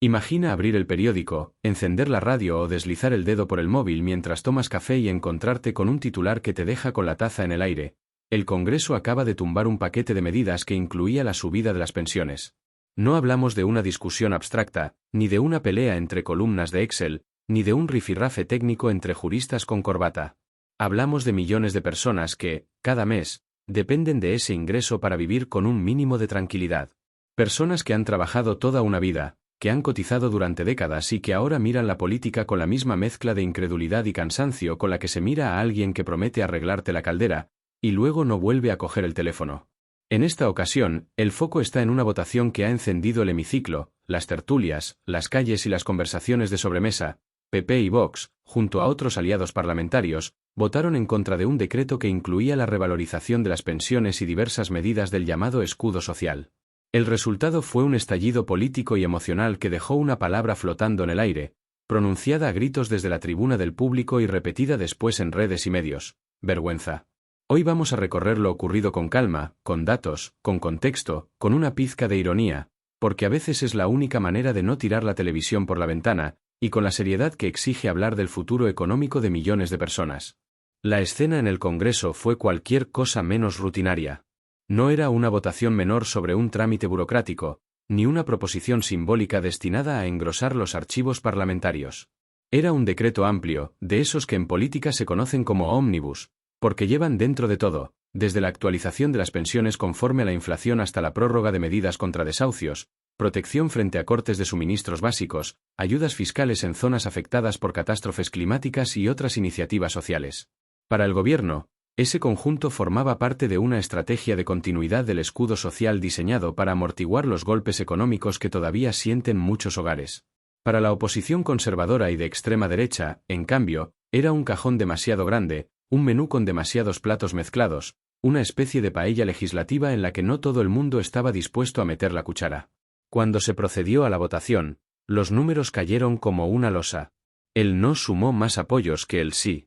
Imagina abrir el periódico, encender la radio o deslizar el dedo por el móvil mientras tomas café y encontrarte con un titular que te deja con la taza en el aire. El Congreso acaba de tumbar un paquete de medidas que incluía la subida de las pensiones. No hablamos de una discusión abstracta, ni de una pelea entre columnas de Excel, ni de un rifirrafe técnico entre juristas con corbata. Hablamos de millones de personas que, cada mes, dependen de ese ingreso para vivir con un mínimo de tranquilidad. Personas que han trabajado toda una vida, que han cotizado durante décadas y que ahora miran la política con la misma mezcla de incredulidad y cansancio con la que se mira a alguien que promete arreglarte la caldera, y luego no vuelve a coger el teléfono. En esta ocasión, el foco está en una votación que ha encendido el hemiciclo, las tertulias, las calles y las conversaciones de sobremesa. PP y Vox, junto a otros aliados parlamentarios, votaron en contra de un decreto que incluía la revalorización de las pensiones y diversas medidas del llamado escudo social. El resultado fue un estallido político y emocional que dejó una palabra flotando en el aire, pronunciada a gritos desde la tribuna del público y repetida después en redes y medios: vergüenza. Hoy vamos a recorrer lo ocurrido con calma, con datos, con contexto, con una pizca de ironía, porque a veces es la única manera de no tirar la televisión por la ventana, y con la seriedad que exige hablar del futuro económico de millones de personas. La escena en el Congreso fue cualquier cosa menos rutinaria. No era una votación menor sobre un trámite burocrático, ni una proposición simbólica destinada a engrosar los archivos parlamentarios. Era un decreto amplio, de esos que en política se conocen como ómnibus, porque llevan dentro de todo, desde la actualización de las pensiones conforme a la inflación hasta la prórroga de medidas contra desahucios, protección frente a cortes de suministros básicos, ayudas fiscales en zonas afectadas por catástrofes climáticas y otras iniciativas sociales. Para el gobierno, ese conjunto formaba parte de una estrategia de continuidad del escudo social diseñado para amortiguar los golpes económicos que todavía sienten muchos hogares. Para la oposición conservadora y de extrema derecha, en cambio, era un cajón demasiado grande, un menú con demasiados platos mezclados, una especie de paella legislativa en la que no todo el mundo estaba dispuesto a meter la cuchara. Cuando se procedió a la votación, los números cayeron como una losa. El no sumó más apoyos que el sí.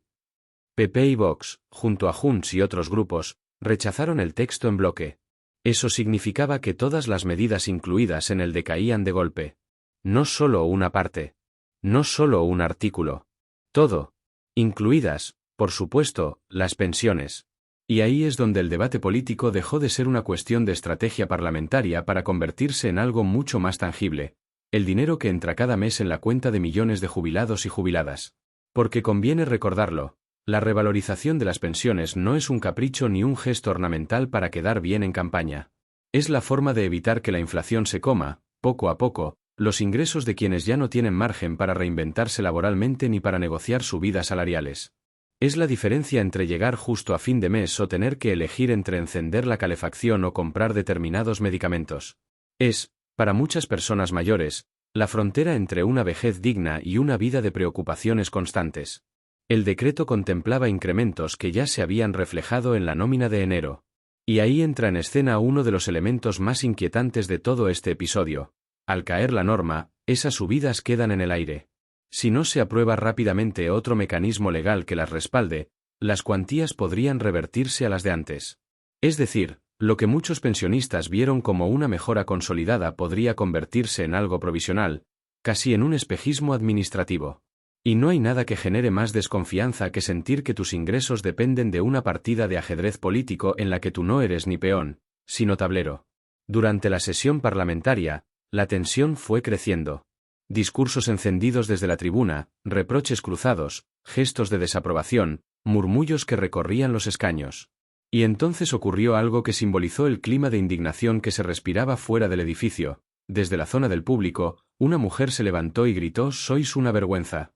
PP y Vox, junto a Junts y otros grupos, rechazaron el texto en bloque. Eso significaba que todas las medidas incluidas en el decaían de golpe. No solo una parte. No solo un artículo. Todo. Incluidas, por supuesto, las pensiones. Y ahí es donde el debate político dejó de ser una cuestión de estrategia parlamentaria para convertirse en algo mucho más tangible: el dinero que entra cada mes en la cuenta de millones de jubilados y jubiladas. Porque conviene recordarlo, la revalorización de las pensiones no es un capricho ni un gesto ornamental para quedar bien en campaña. Es la forma de evitar que la inflación se coma, poco a poco, los ingresos de quienes ya no tienen margen para reinventarse laboralmente ni para negociar subidas salariales. Es la diferencia entre llegar justo a fin de mes o tener que elegir entre encender la calefacción o comprar determinados medicamentos. Es, para muchas personas mayores, la frontera entre una vejez digna y una vida de preocupaciones constantes. El decreto contemplaba incrementos que ya se habían reflejado en la nómina de enero. Y ahí entra en escena uno de los elementos más inquietantes de todo este episodio. Al caer la norma, esas subidas quedan en el aire. Si no se aprueba rápidamente otro mecanismo legal que las respalde, las cuantías podrían revertirse a las de antes. Es decir, lo que muchos pensionistas vieron como una mejora consolidada podría convertirse en algo provisional, casi en un espejismo administrativo. Y no hay nada que genere más desconfianza que sentir que tus ingresos dependen de una partida de ajedrez político en la que tú no eres ni peón, sino tablero. Durante la sesión parlamentaria, la tensión fue creciendo. Discursos encendidos desde la tribuna, reproches cruzados, gestos de desaprobación, murmullos que recorrían los escaños. Y entonces ocurrió algo que simbolizó el clima de indignación que se respiraba fuera del edificio. Desde la zona del público, una mujer se levantó y gritó: «¡Sois una vergüenza!».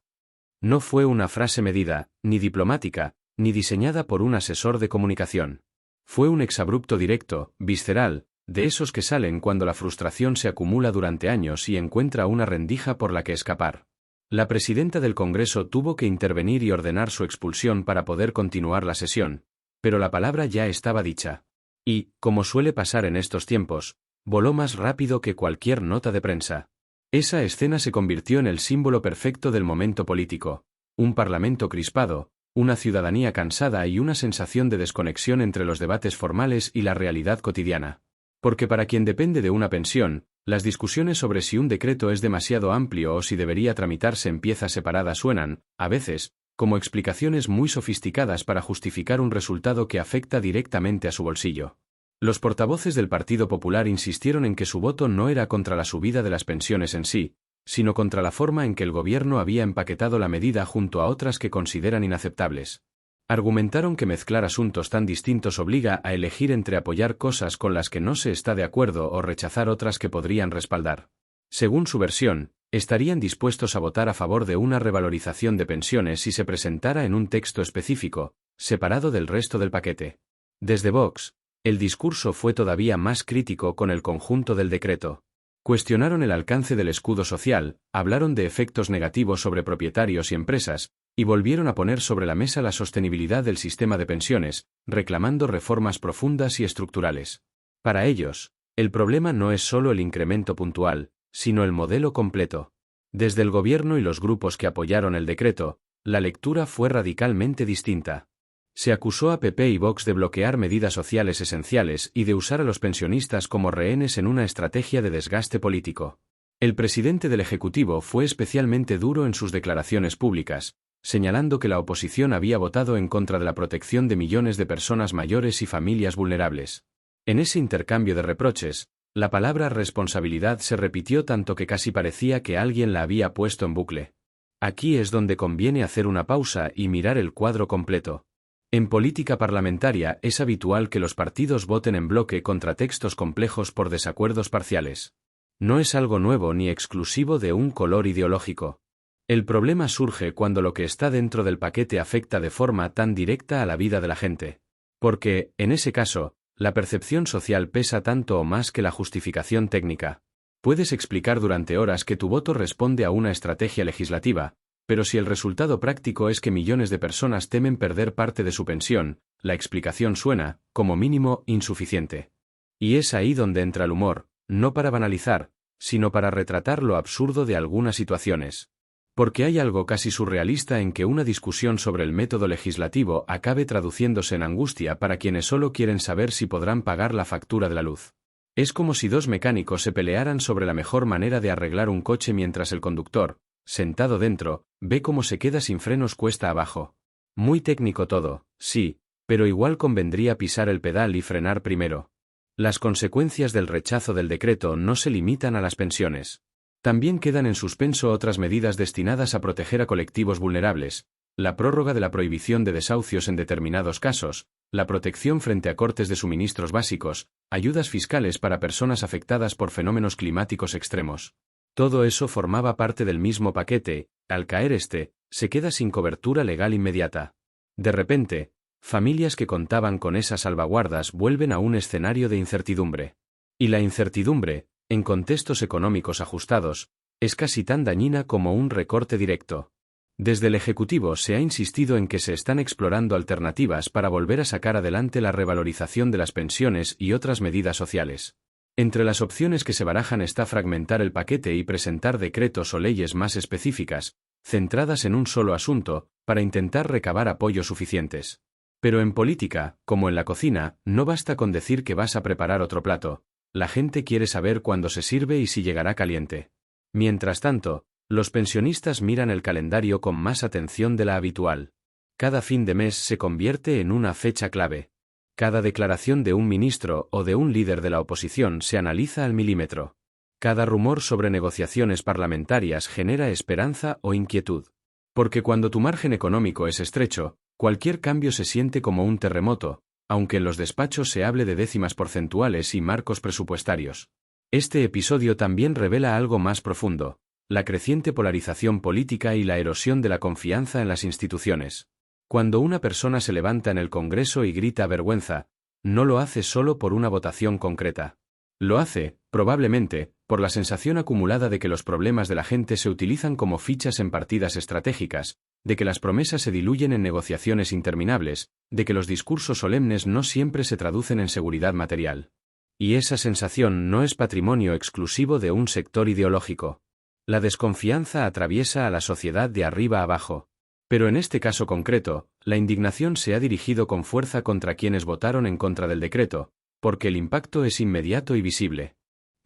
No fue una frase medida, ni diplomática, ni diseñada por un asesor de comunicación. Fue un exabrupto directo, visceral, de esos que salen cuando la frustración se acumula durante años y encuentra una rendija por la que escapar. La presidenta del Congreso tuvo que intervenir y ordenar su expulsión para poder continuar la sesión, pero la palabra ya estaba dicha. Y, como suele pasar en estos tiempos, voló más rápido que cualquier nota de prensa. Esa escena se convirtió en el símbolo perfecto del momento político: un parlamento crispado, una ciudadanía cansada y una sensación de desconexión entre los debates formales y la realidad cotidiana. Porque para quien depende de una pensión, Las discusiones sobre si un decreto es demasiado amplio o si debería tramitarse en piezas separadas suenan, a veces, como explicaciones muy sofisticadas para justificar un resultado que afecta directamente a su bolsillo. Los portavoces del Partido Popular insistieron en que su voto no era contra la subida de las pensiones en sí, sino contra la forma en que el gobierno había empaquetado la medida junto a otras que consideran inaceptables. Argumentaron que mezclar asuntos tan distintos obliga a elegir entre apoyar cosas con las que no se está de acuerdo o rechazar otras que podrían respaldar. Según su versión, estarían dispuestos a votar a favor de una revalorización de pensiones si se presentara en un texto específico, separado del resto del paquete. Desde Vox, el discurso fue todavía más crítico con el conjunto del decreto. Cuestionaron el alcance del escudo social, hablaron de efectos negativos sobre propietarios y empresas, y volvieron a poner sobre la mesa la sostenibilidad del sistema de pensiones, reclamando reformas profundas y estructurales. Para ellos, el problema no es solo el incremento puntual, sino el modelo completo. Desde el gobierno y los grupos que apoyaron el decreto, la lectura fue radicalmente distinta. Se acusó a PP y Vox de bloquear medidas sociales esenciales y de usar a los pensionistas como rehenes en una estrategia de desgaste político. El presidente del Ejecutivo fue especialmente duro en sus declaraciones públicas, señalando que la oposición había votado en contra de la protección de millones de personas mayores y familias vulnerables. En ese intercambio de reproches, la palabra responsabilidad se repitió tanto que casi parecía que alguien la había puesto en bucle. Aquí es donde conviene hacer una pausa y mirar el cuadro completo. En política parlamentaria es habitual que los partidos voten en bloque contra textos complejos por desacuerdos parciales. No es algo nuevo ni exclusivo de un color ideológico. El problema surge cuando lo que está dentro del paquete afecta de forma tan directa a la vida de la gente. Porque, en ese caso, la percepción social pesa tanto o más que la justificación técnica. Puedes explicar durante horas que tu voto responde a una estrategia legislativa, pero si el resultado práctico es que millones de personas temen perder parte de su pensión, la explicación suena, como mínimo, insuficiente. Y es ahí donde entra el humor, no para banalizar, sino para retratar lo absurdo de algunas situaciones. Porque hay algo casi surrealista en que una discusión sobre el método legislativo acabe traduciéndose en angustia para quienes solo quieren saber si podrán pagar la factura de la luz. Es como si dos mecánicos se pelearan sobre la mejor manera de arreglar un coche mientras el conductor, sentado dentro, ve cómo se queda sin frenos cuesta abajo. Muy técnico todo, sí, pero igual convendría pisar el pedal y frenar primero. Las consecuencias del rechazo del decreto no se limitan a las pensiones. También quedan en suspenso otras medidas destinadas a proteger a colectivos vulnerables, la prórroga de la prohibición de desahucios en determinados casos, la protección frente a cortes de suministros básicos, ayudas fiscales para personas afectadas por fenómenos climáticos extremos. Todo eso formaba parte del mismo paquete, al caer este, se queda sin cobertura legal inmediata. De repente, familias que contaban con esas salvaguardas vuelven a un escenario de incertidumbre. Y la incertidumbre, en contextos económicos ajustados, es casi tan dañina como un recorte directo. Desde el Ejecutivo se ha insistido en que se están explorando alternativas para volver a sacar adelante la revalorización de las pensiones y otras medidas sociales. Entre las opciones que se barajan está fragmentar el paquete y presentar decretos o leyes más específicas, centradas en un solo asunto, para intentar recabar apoyos suficientes. Pero en política, como en la cocina, no basta con decir que vas a preparar otro plato. La gente quiere saber cuándo se sirve y si llegará caliente. Mientras tanto, los pensionistas miran el calendario con más atención de la habitual. Cada fin de mes se convierte en una fecha clave. Cada declaración de un ministro o de un líder de la oposición se analiza al milímetro. Cada rumor sobre negociaciones parlamentarias genera esperanza o inquietud. Porque cuando tu margen económico es estrecho, cualquier cambio se siente como un terremoto, aunque en los despachos se hable de décimas porcentuales y marcos presupuestarios. Este episodio también revela algo más profundo: la creciente polarización política y la erosión de la confianza en las instituciones. Cuando una persona se levanta en el Congreso y grita vergüenza, no lo hace solo por una votación concreta. Lo hace, probablemente, por la sensación acumulada de que los problemas de la gente se utilizan como fichas en partidas estratégicas, de que las promesas se diluyen en negociaciones interminables, de que los discursos solemnes no siempre se traducen en seguridad material. Y esa sensación no es patrimonio exclusivo de un sector ideológico. La desconfianza atraviesa a la sociedad de arriba a abajo. Pero en este caso concreto, la indignación se ha dirigido con fuerza contra quienes votaron en contra del decreto, porque el impacto es inmediato y visible.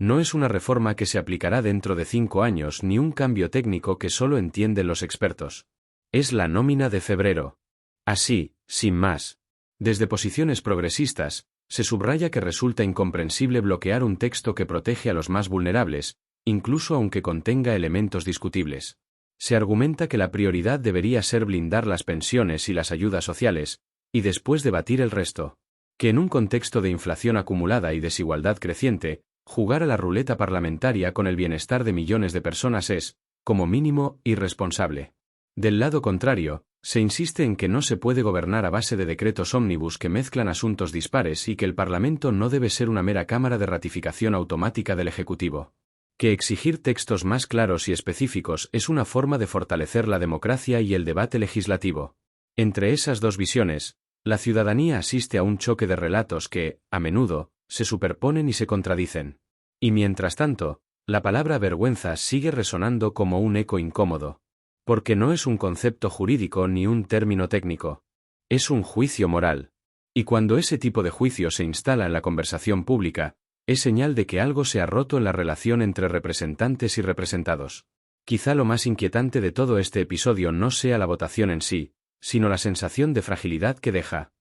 No es una reforma que se aplicará dentro de 5 años ni un cambio técnico que solo entienden los expertos. Es la nómina de febrero. Así, sin más. Desde posiciones progresistas, se subraya que resulta incomprensible bloquear un texto que protege a los más vulnerables, incluso aunque contenga elementos discutibles. Se argumenta que la prioridad debería ser blindar las pensiones y las ayudas sociales, y después debatir el resto. Que en un contexto de inflación acumulada y desigualdad creciente, jugar a la ruleta parlamentaria con el bienestar de millones de personas es, como mínimo, irresponsable. Del lado contrario, se insiste en que no se puede gobernar a base de decretos ómnibus que mezclan asuntos dispares y que el Parlamento no debe ser una mera cámara de ratificación automática del Ejecutivo. Que exigir textos más claros y específicos es una forma de fortalecer la democracia y el debate legislativo. Entre esas dos visiones, la ciudadanía asiste a un choque de relatos que, a menudo, se superponen y se contradicen. Y mientras tanto, la palabra vergüenza sigue resonando como un eco incómodo. Porque no es un concepto jurídico ni un término técnico. Es un juicio moral. Y cuando ese tipo de juicio se instala en la conversación pública, es señal de que algo se ha roto en la relación entre representantes y representados. Quizá lo más inquietante de todo este episodio no sea la votación en sí, sino la sensación de fragilidad que deja.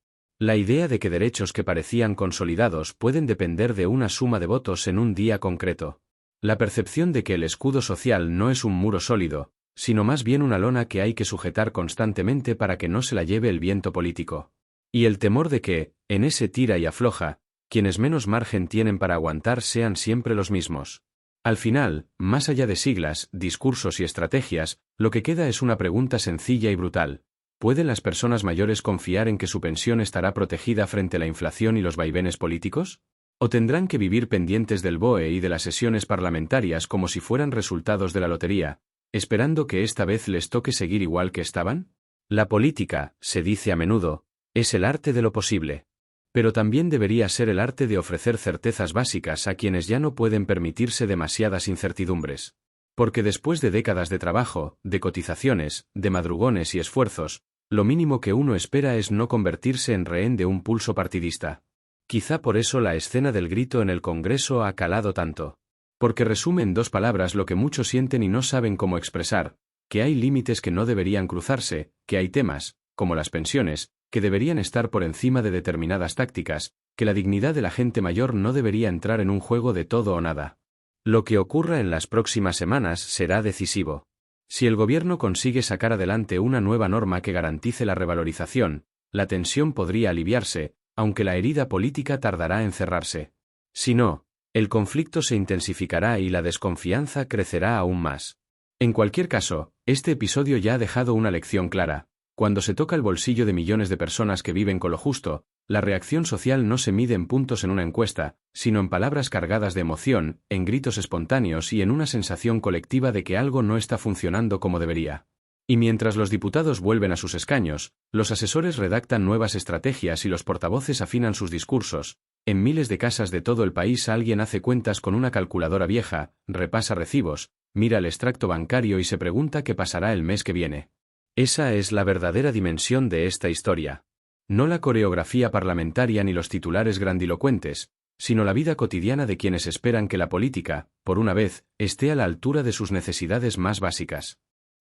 La idea de que derechos que parecían consolidados pueden depender de una suma de votos en un día concreto. La percepción de que el escudo social no es un muro sólido, sino más bien una lona que hay que sujetar constantemente para que no se la lleve el viento político. Y el temor de que, en ese tira y afloja, quienes menos margen tienen para aguantar sean siempre los mismos. Al final, más allá de siglas, discursos y estrategias, lo que queda es una pregunta sencilla y brutal. ¿Pueden las personas mayores confiar en que su pensión estará protegida frente a la inflación y los vaivenes políticos? ¿O tendrán que vivir pendientes del BOE y de las sesiones parlamentarias como si fueran resultados de la lotería, esperando que esta vez les toque seguir igual que estaban? La política, se dice a menudo, es el arte de lo posible. Pero también debería ser el arte de ofrecer certezas básicas a quienes ya no pueden permitirse demasiadas incertidumbres. Porque después de décadas de trabajo, de cotizaciones, de madrugones y esfuerzos, lo mínimo que uno espera es no convertirse en rehén de un pulso partidista. Quizá por eso la escena del grito en el Congreso ha calado tanto. Porque resume en 2 palabras lo que muchos sienten y no saben cómo expresar, que hay límites que no deberían cruzarse, que hay temas, como las pensiones, que deberían estar por encima de determinadas tácticas, que la dignidad de la gente mayor no debería entrar en un juego de todo o nada. Lo que ocurra en las próximas semanas será decisivo. Si el gobierno consigue sacar adelante una nueva norma que garantice la revalorización, la tensión podría aliviarse, aunque la herida política tardará en cerrarse. Si no, el conflicto se intensificará y la desconfianza crecerá aún más. En cualquier caso, este episodio ya ha dejado una lección clara. Cuando se toca el bolsillo de millones de personas que viven con lo justo, la reacción social no se mide en puntos en una encuesta, sino en palabras cargadas de emoción, en gritos espontáneos y en una sensación colectiva de que algo no está funcionando como debería. Y mientras los diputados vuelven a sus escaños, los asesores redactan nuevas estrategias y los portavoces afinan sus discursos, en miles de casas de todo el país alguien hace cuentas con una calculadora vieja, repasa recibos, mira el extracto bancario y se pregunta qué pasará el mes que viene. Esa es la verdadera dimensión de esta historia. No la coreografía parlamentaria ni los titulares grandilocuentes, sino la vida cotidiana de quienes esperan que la política, por una vez, esté a la altura de sus necesidades más básicas.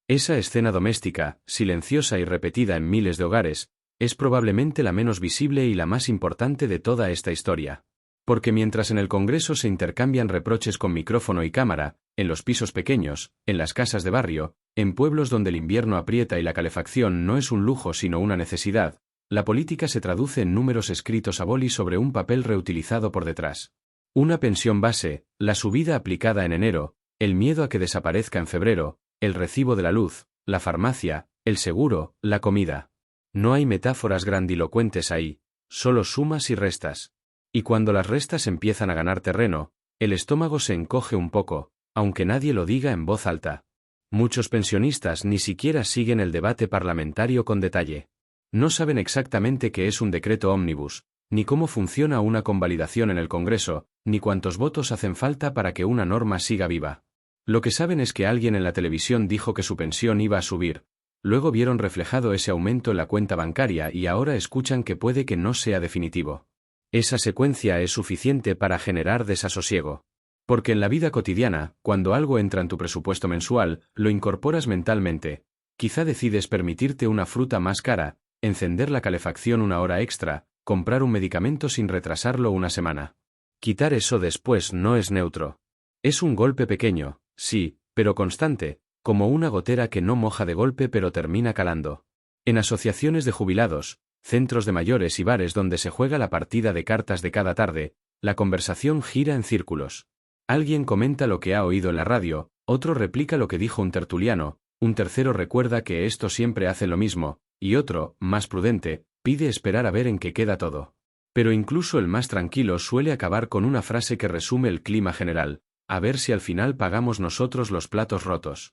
Esa escena doméstica, silenciosa y repetida en miles de hogares, es probablemente la menos visible y la más importante de toda esta historia. Porque mientras en el Congreso se intercambian reproches con micrófono y cámara, en los pisos pequeños, en las casas de barrio, en pueblos donde el invierno aprieta y la calefacción no es un lujo sino una necesidad, la política se traduce en números escritos a boli sobre un papel reutilizado por detrás. Una pensión base, la subida aplicada en enero, el miedo a que desaparezca en febrero, el recibo de la luz, la farmacia, el seguro, la comida. No hay metáforas grandilocuentes ahí, solo sumas y restas. Y cuando las restas empiezan a ganar terreno, el estómago se encoge un poco, aunque nadie lo diga en voz alta. Muchos pensionistas ni siquiera siguen el debate parlamentario con detalle. No saben exactamente qué es un decreto ómnibus, ni cómo funciona una convalidación en el Congreso, ni cuántos votos hacen falta para que una norma siga viva. Lo que saben es que alguien en la televisión dijo que su pensión iba a subir, luego vieron reflejado ese aumento en la cuenta bancaria y ahora escuchan que puede que no sea definitivo. Esa secuencia es suficiente para generar desasosiego. Porque en la vida cotidiana, cuando algo entra en tu presupuesto mensual, lo incorporas mentalmente. Quizá decides permitirte una fruta más cara, encender la calefacción una hora extra, comprar un medicamento sin retrasarlo una semana. Quitar eso después no es neutro. Es un golpe pequeño, sí, pero constante, como una gotera que no moja de golpe pero termina calando. En asociaciones de jubilados, centros de mayores y bares donde se juega la partida de cartas de cada tarde, la conversación gira en círculos. Alguien comenta lo que ha oído en la radio, otro replica lo que dijo un tertuliano, un tercero recuerda que esto siempre hace lo mismo, y otro, más prudente, pide esperar a ver en qué queda todo. Pero incluso el más tranquilo suele acabar con una frase que resume el clima general, a ver si al final pagamos nosotros los platos rotos.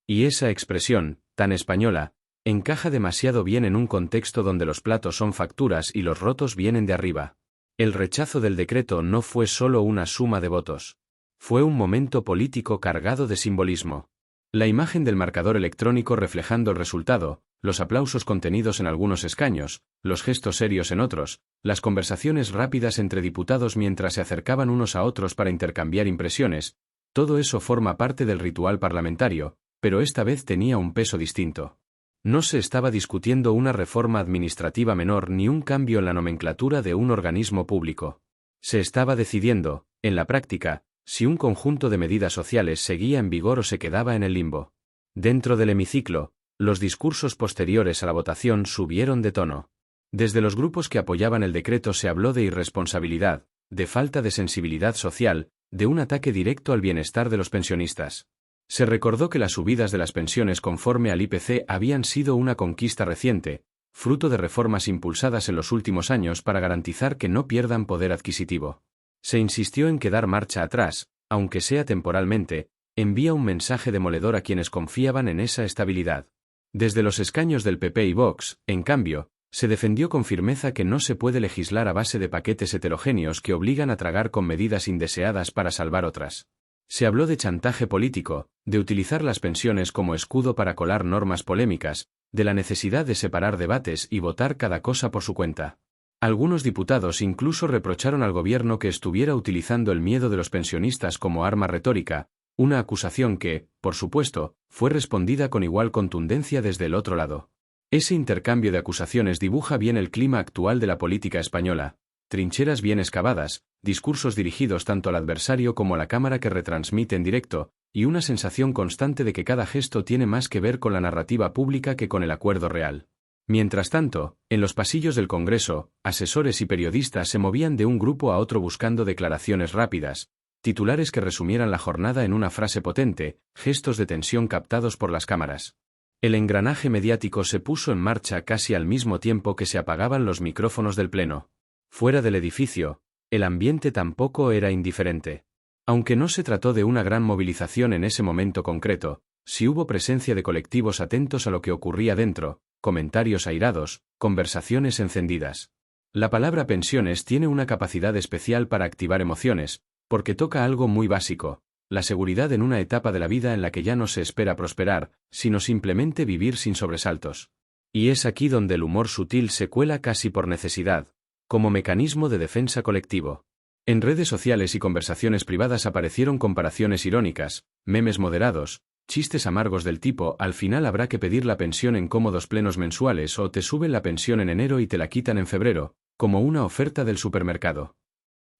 Y esa expresión, tan española, encaja demasiado bien en un contexto donde los platos son facturas y los rotos vienen de arriba. El rechazo del decreto no fue solo una suma de votos. Fue un momento político cargado de simbolismo. La imagen del marcador electrónico reflejando el resultado, los aplausos contenidos en algunos escaños, los gestos serios en otros, las conversaciones rápidas entre diputados mientras se acercaban unos a otros para intercambiar impresiones, todo eso forma parte del ritual parlamentario, pero esta vez tenía un peso distinto. No se estaba discutiendo una reforma administrativa menor ni un cambio en la nomenclatura de un organismo público. Se estaba decidiendo, en la práctica, si un conjunto de medidas sociales seguía en vigor o se quedaba en el limbo. Dentro del hemiciclo, los discursos posteriores a la votación subieron de tono. Desde los grupos que apoyaban el decreto se habló de irresponsabilidad, de falta de sensibilidad social, de un ataque directo al bienestar de los pensionistas. Se recordó que las subidas de las pensiones conforme al IPC habían sido una conquista reciente, fruto de reformas impulsadas en los últimos años para garantizar que no pierdan poder adquisitivo. Se insistió en que dar marcha atrás, aunque sea temporalmente, envía un mensaje demoledor a quienes confiaban en esa estabilidad. Desde los escaños del PP y Vox, en cambio, se defendió con firmeza que no se puede legislar a base de paquetes heterogéneos que obligan a tragar con medidas indeseadas para salvar otras. Se habló de chantaje político, de utilizar las pensiones como escudo para colar normas polémicas, de la necesidad de separar debates y votar cada cosa por su cuenta. Algunos diputados incluso reprocharon al gobierno que estuviera utilizando el miedo de los pensionistas como arma retórica, una acusación que, por supuesto, fue respondida con igual contundencia desde el otro lado. Ese intercambio de acusaciones dibuja bien el clima actual de la política española. Trincheras bien excavadas, discursos dirigidos tanto al adversario como a la cámara que retransmite en directo, y una sensación constante de que cada gesto tiene más que ver con la narrativa pública que con el acuerdo real. Mientras tanto, en los pasillos del Congreso, asesores y periodistas se movían de un grupo a otro buscando declaraciones rápidas, titulares que resumieran la jornada en una frase potente, gestos de tensión captados por las cámaras. El engranaje mediático se puso en marcha casi al mismo tiempo que se apagaban los micrófonos del Pleno. Fuera del edificio, el ambiente tampoco era indiferente. Aunque no se trató de una gran movilización en ese momento concreto, sí hubo presencia de colectivos atentos a lo que ocurría dentro, comentarios airados, conversaciones encendidas. La palabra pensiones tiene una capacidad especial para activar emociones, porque toca algo muy básico, la seguridad en una etapa de la vida en la que ya no se espera prosperar, sino simplemente vivir sin sobresaltos. Y es aquí donde el humor sutil se cuela casi por necesidad, como mecanismo de defensa colectivo. En redes sociales y conversaciones privadas aparecieron comparaciones irónicas, memes moderados, chistes amargos del tipo «al final habrá que pedir la pensión en cómodos plenos mensuales» o «te suben la pensión en enero y te la quitan en febrero», como una oferta del supermercado.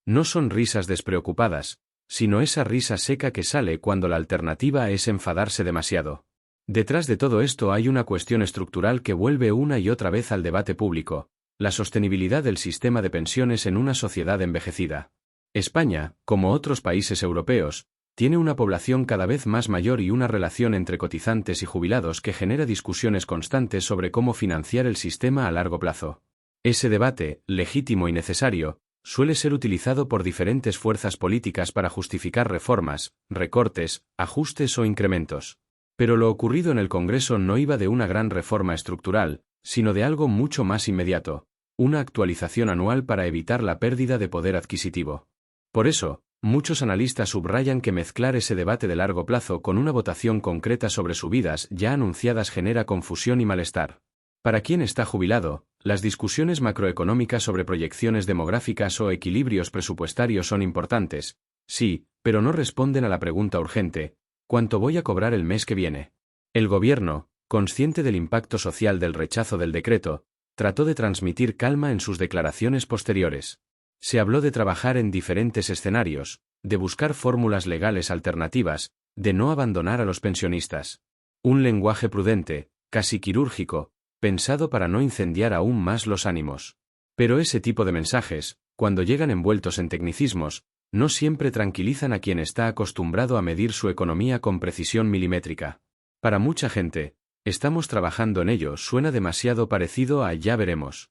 No son risas despreocupadas, sino esa risa seca que sale cuando la alternativa es enfadarse demasiado. Detrás de todo esto hay una cuestión estructural que vuelve una y otra vez al debate público: la sostenibilidad del sistema de pensiones en una sociedad envejecida. España, como otros países europeos, tiene una población cada vez más mayor y una relación entre cotizantes y jubilados que genera discusiones constantes sobre cómo financiar el sistema a largo plazo. Ese debate, legítimo y necesario, suele ser utilizado por diferentes fuerzas políticas para justificar reformas, recortes, ajustes o incrementos. Pero lo ocurrido en el Congreso no iba de una gran reforma estructural, sino de algo mucho más inmediato: una actualización anual para evitar la pérdida de poder adquisitivo. Por eso, muchos analistas subrayan que mezclar ese debate de largo plazo con una votación concreta sobre subidas ya anunciadas genera confusión y malestar. Para quien está jubilado, las discusiones macroeconómicas sobre proyecciones demográficas o equilibrios presupuestarios son importantes, sí, pero no responden a la pregunta urgente: ¿cuánto voy a cobrar el mes que viene? El gobierno, consciente del impacto social del rechazo del decreto, trató de transmitir calma en sus declaraciones posteriores. Se habló de trabajar en diferentes escenarios, de buscar fórmulas legales alternativas, de no abandonar a los pensionistas. Un lenguaje prudente, casi quirúrgico, pensado para no incendiar aún más los ánimos. Pero ese tipo de mensajes, cuando llegan envueltos en tecnicismos, no siempre tranquilizan a quien está acostumbrado a medir su economía con precisión milimétrica. Para mucha gente, estamos trabajando en ello suena demasiado parecido a ya veremos.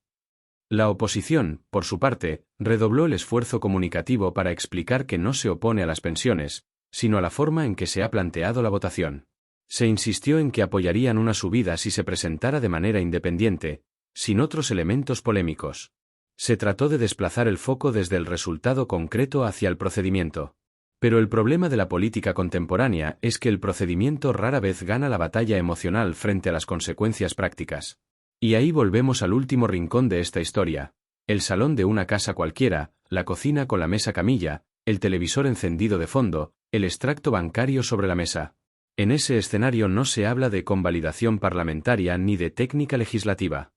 La oposición, por su parte, redobló el esfuerzo comunicativo para explicar que no se opone a las pensiones, sino a la forma en que se ha planteado la votación. Se insistió en que apoyarían una subida si se presentara de manera independiente, sin otros elementos polémicos. Se trató de desplazar el foco desde el resultado concreto hacia el procedimiento. Pero el problema de la política contemporánea es que el procedimiento rara vez gana la batalla emocional frente a las consecuencias prácticas. Y ahí volvemos al último rincón de esta historia: el salón de una casa cualquiera, la cocina con la mesa camilla, el televisor encendido de fondo, el extracto bancario sobre la mesa. En ese escenario no se habla de convalidación parlamentaria ni de técnica legislativa.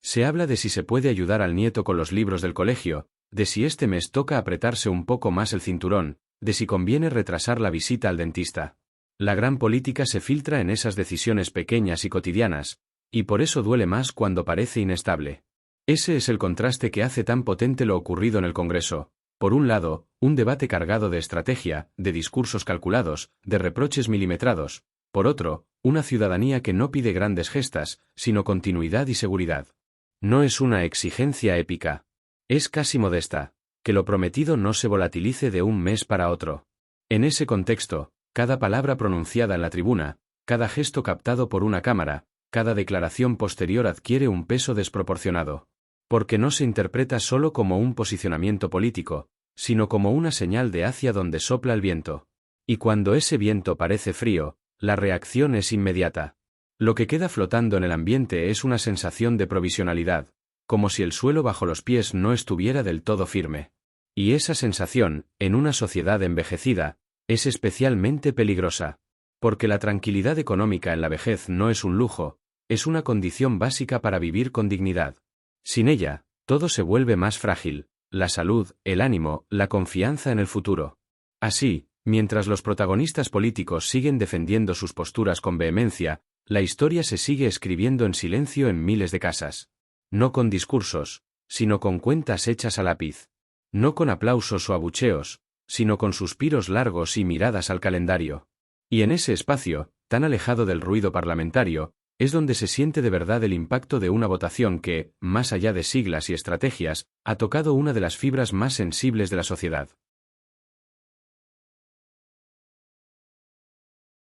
Se habla de si se puede ayudar al nieto con los libros del colegio, de si este mes toca apretarse un poco más el cinturón, de si conviene retrasar la visita al dentista. La gran política se filtra en esas decisiones pequeñas y cotidianas, y por eso duele más cuando parece inestable. Ese es el contraste que hace tan potente lo ocurrido en el Congreso. Por un lado, un debate cargado de estrategia, de discursos calculados, de reproches milimetrados; por otro, una ciudadanía que no pide grandes gestas, sino continuidad y seguridad. No es una exigencia épica. Es casi modesta: que lo prometido no se volatilice de un mes para otro. En ese contexto, cada palabra pronunciada en la tribuna, cada gesto captado por una cámara, cada declaración posterior adquiere un peso desproporcionado. Porque no se interpreta solo como un posicionamiento político, sino como una señal de hacia donde sopla el viento. Y cuando ese viento parece frío, la reacción es inmediata. Lo que queda flotando en el ambiente es una sensación de provisionalidad, como si el suelo bajo los pies no estuviera del todo firme. Y esa sensación, en una sociedad envejecida, es especialmente peligrosa. Porque la tranquilidad económica en la vejez no es un lujo, es una condición básica para vivir con dignidad. Sin ella, todo se vuelve más frágil: la salud, el ánimo, la confianza en el futuro. Así, mientras los protagonistas políticos siguen defendiendo sus posturas con vehemencia, la historia se sigue escribiendo en silencio en miles de casas. No con discursos, sino con cuentas hechas a lápiz. No con aplausos o abucheos, sino con suspiros largos y miradas al calendario. Y en ese espacio, tan alejado del ruido parlamentario, es donde se siente de verdad el impacto de una votación que, más allá de siglas y estrategias, ha tocado una de las fibras más sensibles de la sociedad.